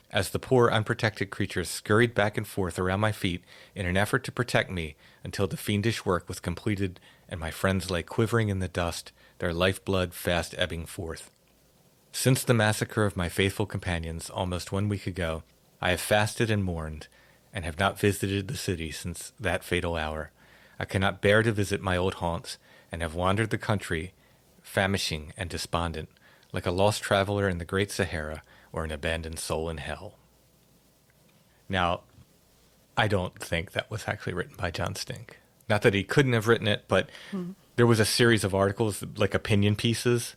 As the poor unprotected creatures scurried back and forth around my feet in an effort to protect me until the fiendish work was completed and my friends lay quivering in the dust, their lifeblood fast ebbing forth. Since the massacre of my faithful companions almost 1 week ago, I have fasted and mourned, and have not visited the city since that fatal hour. I cannot bear to visit my old haunts, and have wandered the country, famishing and despondent, like a lost traveler in the great Sahara, or an abandoned soul in hell. Now, I don't think that was actually written by John Stink. Not that he couldn't have written it, but there was a series of articles, like opinion pieces,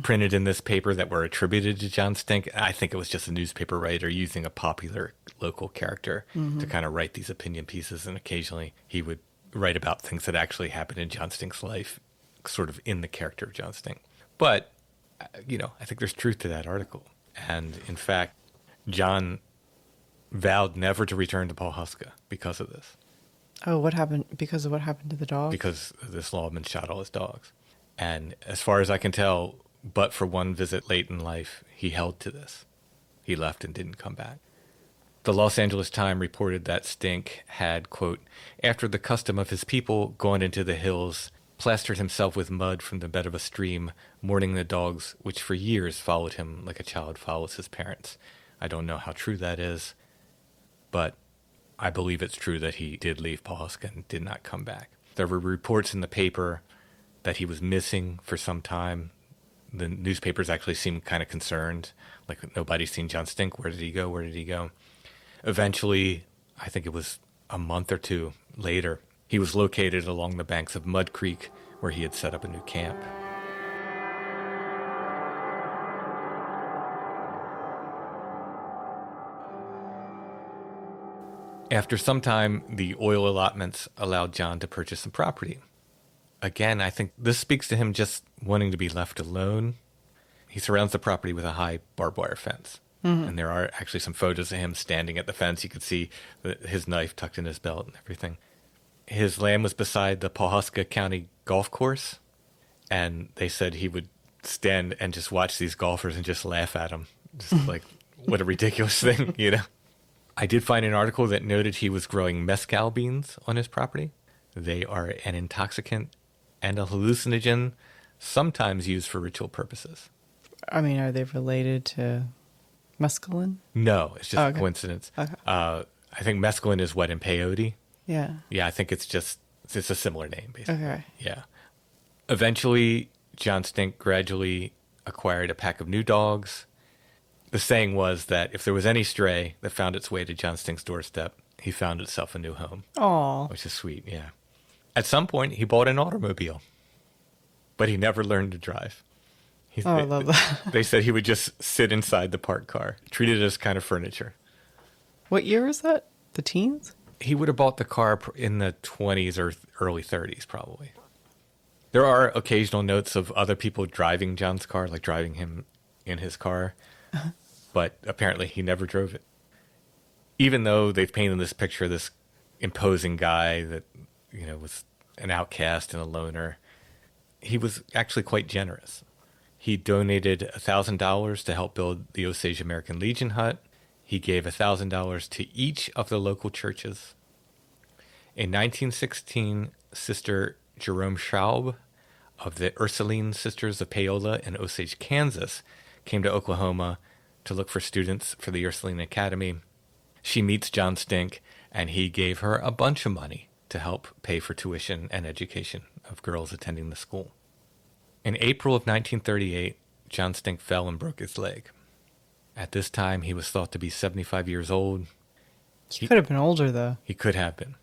printed in this paper that were attributed to John Stink. I think it was just a newspaper writer using a popular local character to kind of write these opinion pieces, and occasionally he would write about things that actually happened in John Stink's life, sort of in the character of John Stink. But, you know, I think there's truth to that article. And, in fact, John vowed never to return to Pawhuska because of this. Oh, what happened? Because of what happened to the dog? Because this lawman shot all his dogs. And as far as I can tell, but for one visit late in life, he held to this. He left and didn't come back. The Los Angeles Times reported that Stink had, quote, after the custom of his people, gone into the hills, plastered himself with mud from the bed of a stream, mourning the dogs which for years followed him like a child follows his parents. I don't know how true that is, but I believe it's true that he did leave Pawhuska and did not come back. There were reports in the paper that he was missing for some time. The newspapers actually seemed kind of concerned, like nobody's seen John Stink. Where did he go? Where did he go? Eventually, I think it was a month or 2 later, he was located along the banks of Mud Creek, where he had set up a new camp. After some time, the oil allotments allowed John to purchase some property. Again, I think this speaks to him just wanting to be left alone. He surrounds the property with a high barbed wire fence. And there are actually some photos of him standing at the fence. You could see his knife tucked in his belt and everything. His land was beside the Pawhuska County golf course, and they said he would stand and just watch these golfers and just laugh at them. Just like, what a ridiculous thing, you know? I did find an article that noted he was growing mezcal beans on his property. They are an intoxicant and a hallucinogen, sometimes used for ritual purposes. I mean, are they related to mescaline? No, it's just a coincidence. Okay. I think mescaline is what in peyote. Yeah. Yeah, I think it's a similar name, basically. Okay. Yeah. Eventually, John Stink gradually acquired a pack of new dogs. The saying was that if there was any stray that found its way to John Stink's doorstep, he found itself a new home. Aw. Which is sweet, yeah. At some point, he bought an automobile, but he never learned to drive. I love that. They said he would just sit inside the parked car, treated it as kind of furniture. What year was that? The teens? He would have bought the car in the 20s or early 30s, probably. There are occasional notes of other people driving John's car, like driving him in his car, but apparently he never drove it. Even though they've painted this picture of this imposing guy that, was an outcast and a loner, he was actually quite generous. He donated $1,000 to help build the Osage American Legion hut. He gave $1,000 to each of the local churches. In 1916, Sister Jerome Schaub of the Ursuline Sisters of Paola in Osage, Kansas, came to Oklahoma to look for students for the Ursuline Academy. She meets John Stink, and he gave her a bunch of money to help pay for tuition and education of girls attending the school. In April of 1938, John Stink fell and broke his leg. At this time, he was thought to be 75 years old. He could have been older, though. He could have been.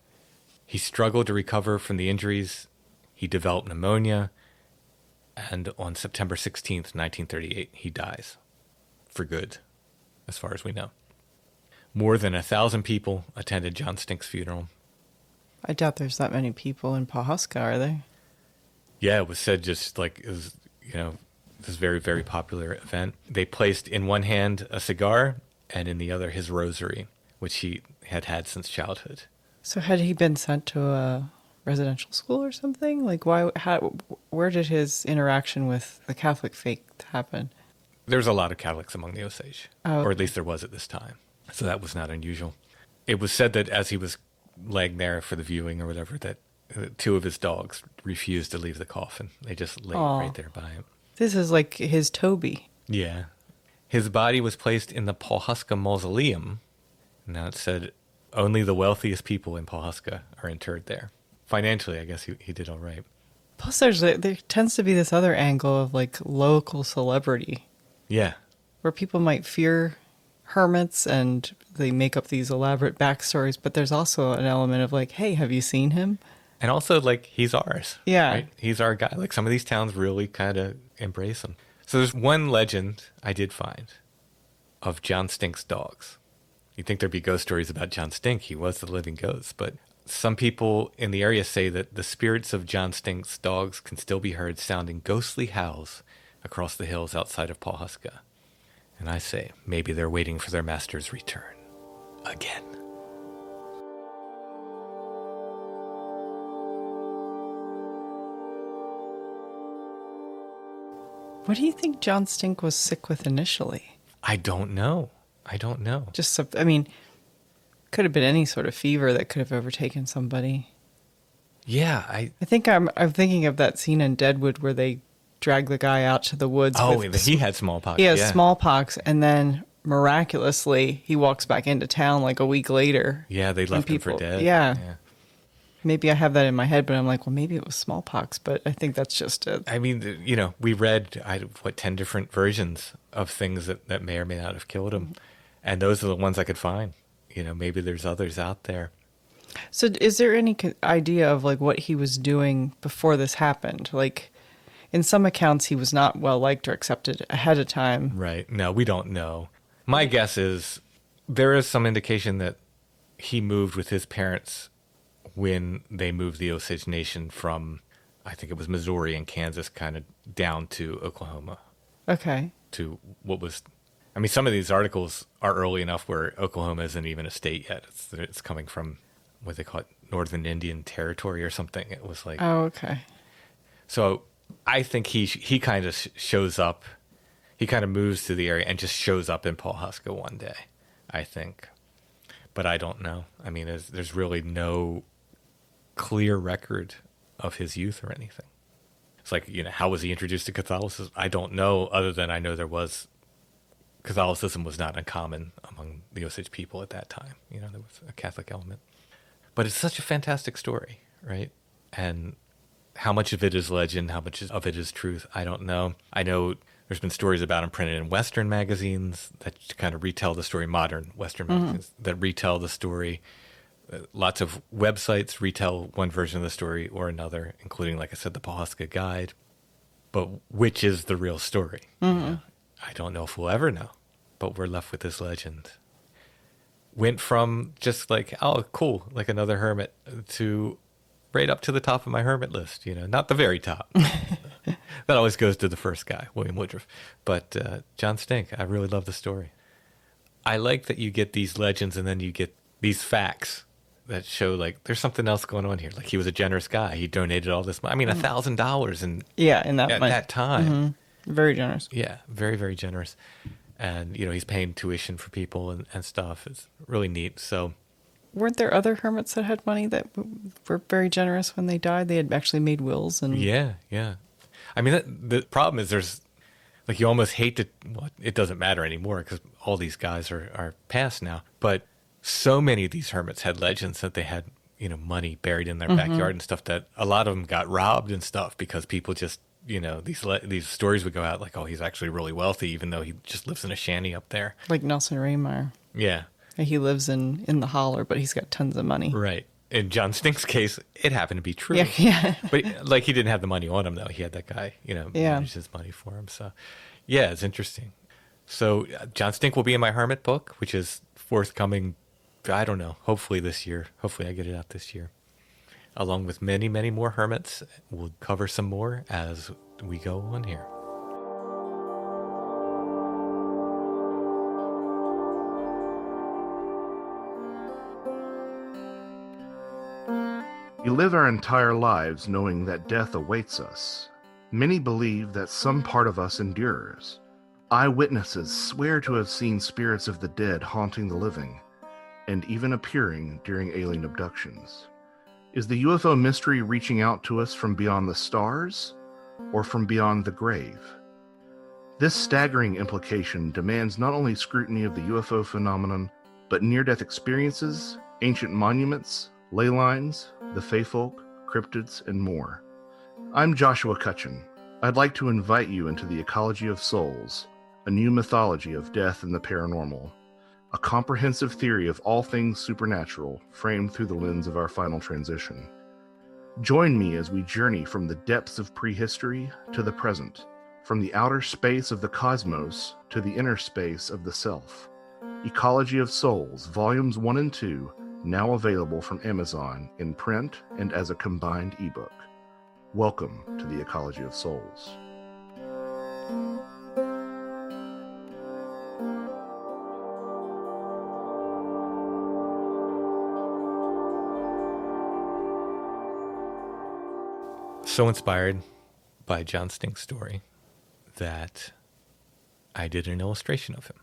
He struggled to recover from the injuries. He developed pneumonia. And on September 16th, 1938, he dies. For good, as far as we know. More than 1,000 people attended John Stink's funeral. I doubt there's that many people in Pawhuska, are there? Yeah, it was said just like it was, this very, very popular event. They placed in one hand a cigar and in the other his rosary, which he had had since childhood. So had he been sent to a residential school or something? Like, where did his interaction with the Catholic faith happen? There's a lot of Catholics among the Osage, Oh, or at least there was at this time. So that was not unusual. It was said that as he was laying there for the viewing or whatever, that two of his dogs refused to leave the coffin. They just laid right there by him. This is like his Toby. Yeah. His body was placed in the Pawhuska Mausoleum. Now it said only the wealthiest people in Pawhuska are interred there. Financially, I guess he did all right. Plus, there tends to be this other angle of like local celebrity. Yeah. Where people might fear hermits and they make up these elaborate backstories, but there's also an element of like, hey, have you seen him? And also, like, he's ours. Yeah. Right? He's our guy. Like, some of these towns really kind of embrace him. So there's one legend I did find of John Stink's dogs. You'd think there'd be ghost stories about John Stink. He was the living ghost. But some people in the area say that the spirits of John Stink's dogs can still be heard sounding ghostly howls across the hills outside of Pawhuska. And I say, maybe they're waiting for their master's return. Again. What do you think John Stink was sick with initially? I don't know. Could have been any sort of fever that could have overtaken somebody. Yeah, I think I'm thinking of that scene in Deadwood where they drag the guy out to the woods. Oh, he had smallpox. He has smallpox, and then miraculously he walks back into town like a week later. Yeah, they left him for dead. Yeah. Maybe I have that in my head, but I'm like, well, maybe it was smallpox, but I think that's just it. I mean, we read, 10 different versions of things that may or may not have killed him. And those are the ones I could find. Maybe there's others out there. So is there any idea of like what he was doing before this happened? Like in some accounts, he was not well liked or accepted ahead of time. Right. No, we don't know. My guess is there is some indication that he moved with his parents when they moved the Osage Nation from, I think it was Missouri and Kansas, kind of down to Oklahoma. Okay. To what was, some of these articles are early enough where Oklahoma isn't even a state yet. It's coming from what they call it, Northern Indian Territory or something. It was like. Oh, okay. So I think he kind of shows up. He kind of moves to the area and just shows up in Pawhuska one day, I think. But I don't know. There's really no clear record of his youth or anything. It's like, how was he introduced to Catholicism? I don't know, other than I know Catholicism was not uncommon among the Osage people at that time. There was a Catholic element. But it's such a fantastic story, right? And how much of it is legend, how much of it is truth, I don't know. I know There's been stories about him printed in Western magazines that kind of retell the story, modern Western magazines that retell the story. Lots of websites retell one version of the story or another, including, like I said, the Pawhuska Guide. But which is the real story? You know, I don't know if we'll ever know, but we're left with this legend. Went from just like, oh, cool, like another hermit, to right up to the top of my hermit list, you know, not the very top. That always goes to the first guy, William Woodruff. But John Stink, I really love the story. I like that you get these legends and then you get these facts that show, like, there's something else going on here. Like, he was a generous guy. He donated all this money. I mean, $1,000 at that time. Very generous. Yeah, very, very generous. And, you know, he's paying tuition for people and stuff. It's really neat. So, weren't there other hermits that had money that were very generous when they died? They had actually made wills and yeah. I mean, the problem is there's, like, you almost hate to, well, it doesn't matter anymore because all these guys are past now. But so many of these hermits had legends that they had, you know, money buried in their backyard and stuff, that a lot of them got robbed and stuff because people just, you know, these stories would go out like, oh, he's actually really wealthy, even though he just lives in a shanty up there. like Nelson Raymeyer. Yeah. He lives in the holler, but he's got tons of money. Right. In John Stink's case, it happened to be true. Yeah. But, like, he didn't have the money on him, though. He had that guy, you know, manage his money for him. So, yeah, it's interesting. So, John Stink will be in my Hermit book, which is forthcoming, I don't know, hopefully this year. Hopefully I get it out this year. Along with many, many more hermits. We'll cover some more as we go on here. We live our entire lives knowing that death awaits us. Many believe that some part of us endures. Eyewitnesses swear to have seen spirits of the dead haunting the living, and even appearing during alien abductions. Is the UFO mystery reaching out to us from beyond the stars, or from beyond the grave? This staggering implication demands not only scrutiny of the UFO phenomenon, but near-death experiences, ancient monuments, ley lines, the Feyfolk, cryptids, and more. I'm Joshua Cutchin. I'd like to invite you into the Ecology of Souls, a new mythology of death and the paranormal, a comprehensive theory of all things supernatural framed through the lens of our final transition. Join me as we journey from the depths of prehistory to the present, from the outer space of the cosmos to the inner space of the self. Ecology of Souls, Volumes 1 and 2, now available from Amazon in print and as a combined ebook. Welcome to the Ecology of Souls. So inspired by John Stink's story that I did an illustration of him.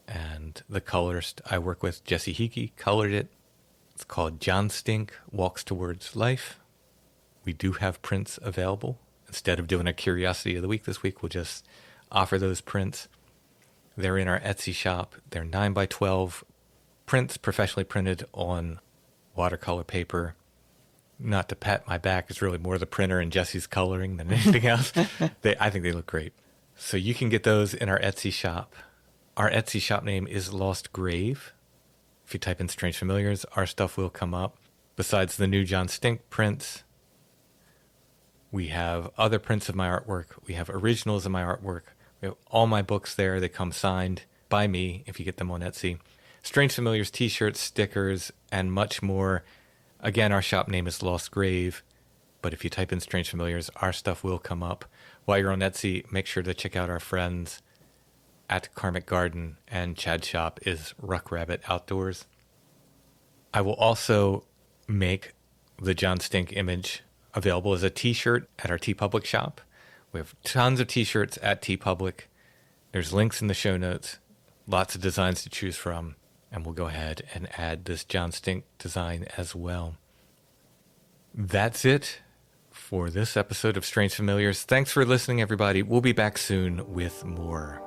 And the colorist I work with, Jesse Heagy, colored it. It's called John Stink Walks Towards Life. We do have prints available. Instead of doing a Curiosity of the Week this week, we'll just offer those prints. They're in our Etsy shop. They're 9x12 prints, professionally printed on watercolor paper. Not to pat my back, it's really more the printer and Jesse's coloring than anything else. I think they look great. So you can get those in our Etsy shop. Our Etsy shop name is Lost Grave. If you type in Strange Familiars, our stuff will come up. Besides the new John Stink prints, we have other prints of my artwork. We have originals of my artwork. We have all my books there. They come signed by me if you get them on Etsy. Strange Familiars, t-shirts, stickers, and much more. Again, our shop name is Lost Grave, but if you type in Strange Familiars, our stuff will come up. While you're on Etsy, make sure to check out our friends at Karmic Garden, and Chad's shop is Ruck Rabbit Outdoors. I will also make the John Stink image available as a t-shirt at our TeePublic shop. We have tons of t-shirts at TeePublic. There's links in the show notes, lots of designs to choose from, and we'll go ahead and add this John Stink design as well. That's it for this episode of Strange Familiars. Thanks for listening, everybody. We'll be back soon with more.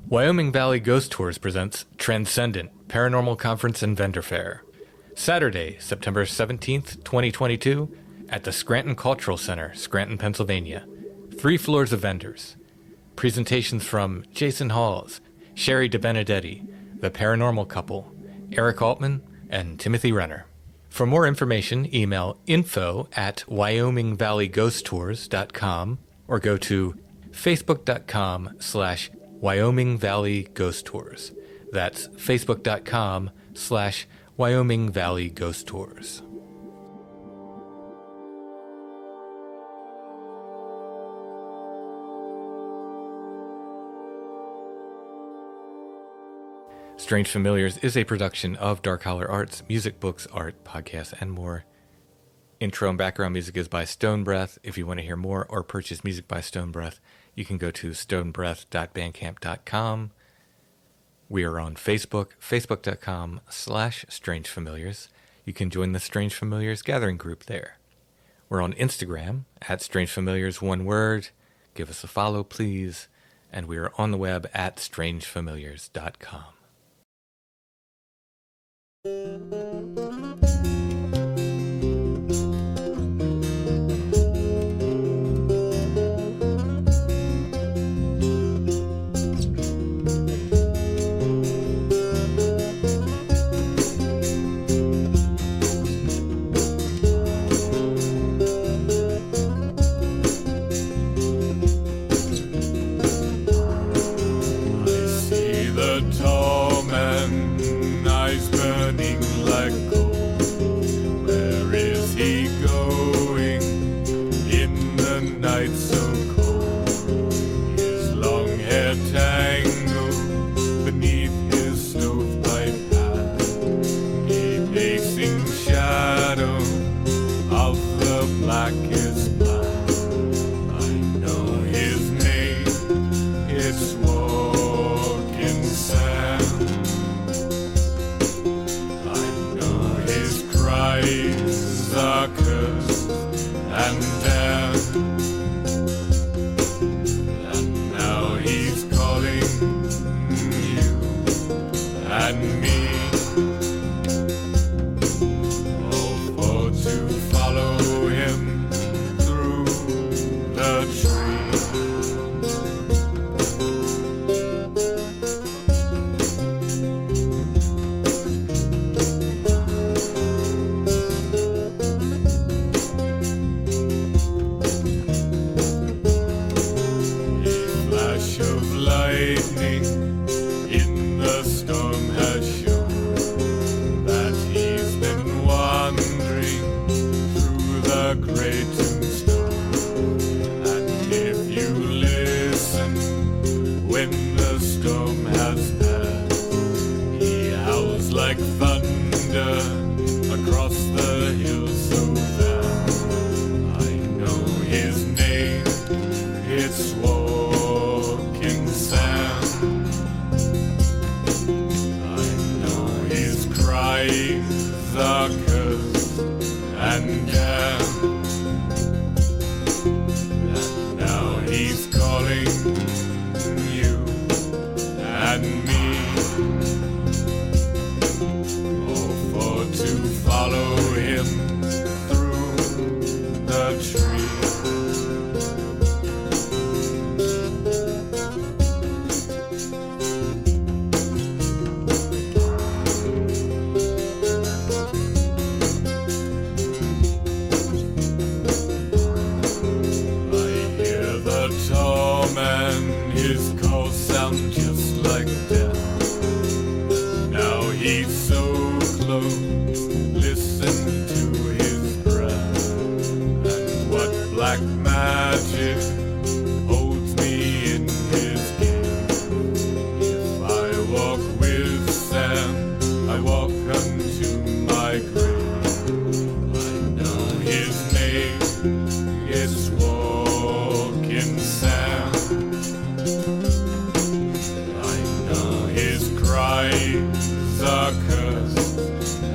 Wyoming Valley Ghost Tours presents Transcendent Paranormal Conference and Vendor Fair. Saturday, September 17th, 2022, at the Scranton Cultural Center, Scranton, Pennsylvania. 3 floors of vendors. Presentations from Jason Hawes, Sherry DeBenedetti, The Paranormal Couple, Eric Altman, and Timothy Renner. For more information, email info@wyomingvalleyghosttours.com or go to facebook.com/Wyoming Valley Ghost Tours. That's facebook.com/Wyoming Valley Ghost Tours. Strange Familiars is a production of Dark Holler Arts, music, books, art, podcasts, and more. Intro and background music is by Stone Breath. If you want to hear more or purchase music by Stone Breath, you can go to stonebreath.bandcamp.com. We are on Facebook, facebook.com/Strange Familiars. You can join the Strange Familiars gathering group there. We're on Instagram @Strange Familiars, one word. Give us a follow, please. And we are on the web @strangefamiliars.com.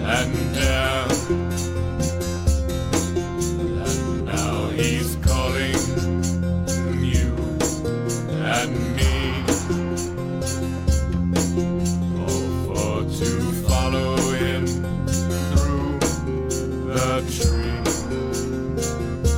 And now he's calling mystery.